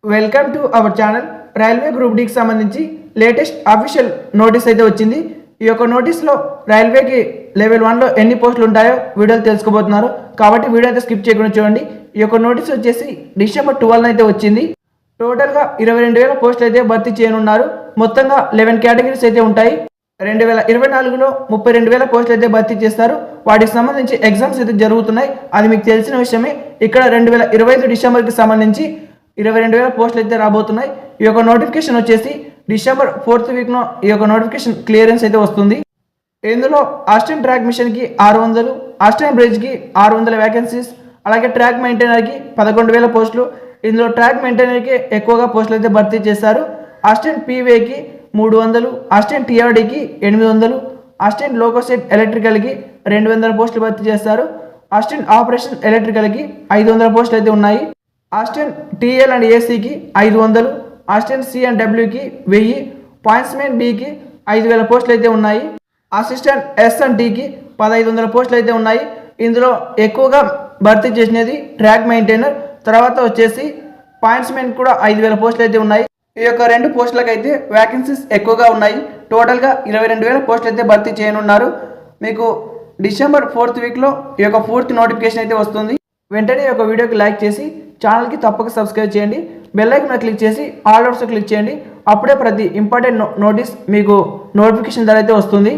Welcome to our channel. Railway group డీకి సంబంధించి latest official notice అయితే వచ్చింది. ఈ యొక్క నోటీస్లో రైల్వేకి లెవెల్ 1లో ఎన్ని పోస్టులు ఉంటాయో వీడియోలు తెలుసుకోబోతున్నారు. కాబట్టి వీడియో అయితే స్కిప్ చేయకుండా చూడండి. ఈ యొక్క నోటీస్ వచ్చేసి డిసెంబర్ 12 అయితే వచ్చింది. టోటల్గా 22,000 పోస్టులు అయితే భర్తీ చేయనున్నారు. మొత్తంగా 11 కేటగిరీస్ అయితే ఉంటాయి. 2024లో 32,000 పోస్టులు అయితే భర్తీ చేస్తారు. వాటికి సంబంధించి ఎగ్జామ్స్ అయితే జరుగుతున్నాయి. అది మీకు తెలిసిన విషయమే. ఇక్కడ 2025 డిసెంబర్కి సంబంధించి 22,000 పోస్టులు అయితే రాబోతున్నాయి. ఈ యొక్క నోటిఫికేషన్ వచ్చేసి డిసెంబర్ 4th వీక్లో ఈ యొక్క నోటిఫికేషన్ క్లియరెన్స్ అయితే వస్తుంది. ఇందులో అసిస్టెంట్ ట్రాక్ మిషన్కి 600, అసిస్టెంట్ బ్రిడ్జ్కి 600 వేకెన్సీస్, అలాగే ట్రాక్ మెయింటైనర్కి 11,000 పోస్టులు. ఇందులో ట్రాక్ మెయింటైనర్కి ఎక్కువగా పోస్టులు అయితే భర్తీ చేశారు. అసిస్టెంట్ పీవేకి 300, అసిస్టెంట్ టీఆర్డీకి 800, అసిస్టెంట్ లోకోసెట్ ఎలక్ట్రికల్కి 200 పోస్టులు భర్తీ చేస్తారు. అసిస్టెంట్ ఆపరేషన్ ఎలక్ట్రికల్కి 500 పోస్టులు అయితే ఉన్నాయి. అసిస్టెంట్ టీఎల్ అండ్ ఏసీకి 500, అసిస్టెంట్ సి అండ్ డబ్ల్యూకి 1000, పాయింట్స్మెన్ బికి 5,000 పోస్టులు అయితే ఉన్నాయి. అసిస్టెంట్ ఎస్ అండ్ టీకి 1,500 పోస్టులు అయితే ఉన్నాయి. ఇందులో ఎక్కువగా భర్తీ చేసినది ట్రాక్ మెయింటైనర్, తర్వాత వచ్చేసి పాయింట్స్మెన్ కూడా 5,000 పోస్టులు అయితే ఉన్నాయి. ఈ యొక్క 2 పోస్టులకు అయితే వ్యాకెన్సీస్ ఎక్కువగా ఉన్నాయి. టోటల్గా 22,000 పోస్టులు అయితే భర్తీ చేయనున్నారు. మీకు డిసెంబర్ 4th వీక్లో ఈ యొక్క పూర్తి నోటిఫికేషన్ అయితే వస్తుంది. వెంటనే ఈ యొక్క వీడియోకి లైక్ చేసి ఛానల్కి తప్పక సబ్స్క్రైబ్ చేయండి. బెల్ ఐకాన్ మీద క్లిక్ చేసి ఆల్ అవుట్స్ క్లిక్ చేయండి. అప్పుడే ప్రతి ఇంపార్టెంట్ నోటీస్ మీకు నోటిఫికేషన్ ద్వారా అయితే వస్తుంది.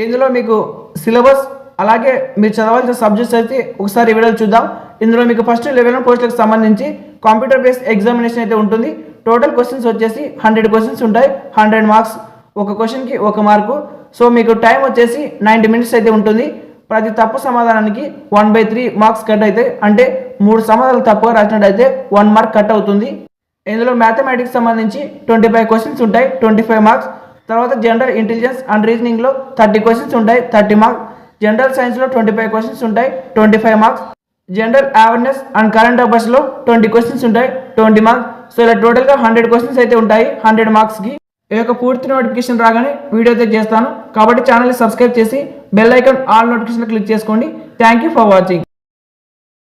ఇందులో మీకు సిలబస్ అలాగే మీరు చదవాల్సిన సబ్జెక్ట్స్ అయితే ఒకసారి వీడియోలు చూద్దాం. ఇందులో మీకు ఫస్ట్ లెవెల్ 1 పోస్టులకు సంబంధించి కంప్యూటర్ బేస్డ్ ఎగ్జామినేషన్ అయితే ఉంటుంది. టోటల్ క్వశ్చన్స్ వచ్చేసి 100 క్వశ్చన్స్ ఉంటాయి. 100 మార్క్స్, ఒక క్వశ్చన్కి 1 మార్కు. సో మీకు టైం వచ్చేసి 90 మినిట్స్ అయితే ఉంటుంది. ప్రతి తప్పు సమాధానానికి 1/3 మార్క్స్ కట్ అవుతాయి. అంటే 3 సమాధానాలు తప్పుగా రాసినట్టయితే 1 మార్క్ కట్ అవుతుంది. ఇందులో మ్యాథమెటిక్స్ సంబంధించి 25 క్వశ్చన్స్ ఉంటాయి, 25 మార్క్స్. తర్వాత జనరల్ ఇంటెలిజెన్స్ అండ్ రీజనింగ్లో 30 క్వశ్చన్స్ ఉంటాయి, 30 మార్క్స్. జనరల్ సైన్స్లో 25 క్వశ్చన్స్ ఉంటాయి, 25 marks. General awareness and current అఫైర్స్లో 20 క్వశ్చన్స్ ఉంటాయి, 20 మార్క్స్. సో ఇలా టోటల్గా 100 క్వశ్చన్స్ అయితే ఉంటాయి 100 మార్క్స్కి. ఈ యొక్క పూర్తి నోటిఫికేషన్ రాగానే వీడియో అయితే చేస్తాను. కాబట్టి ఛానల్ని సబ్స్క్రైబ్ చేసి bell icon all notification click చేసుకోండి. Thank you for watching.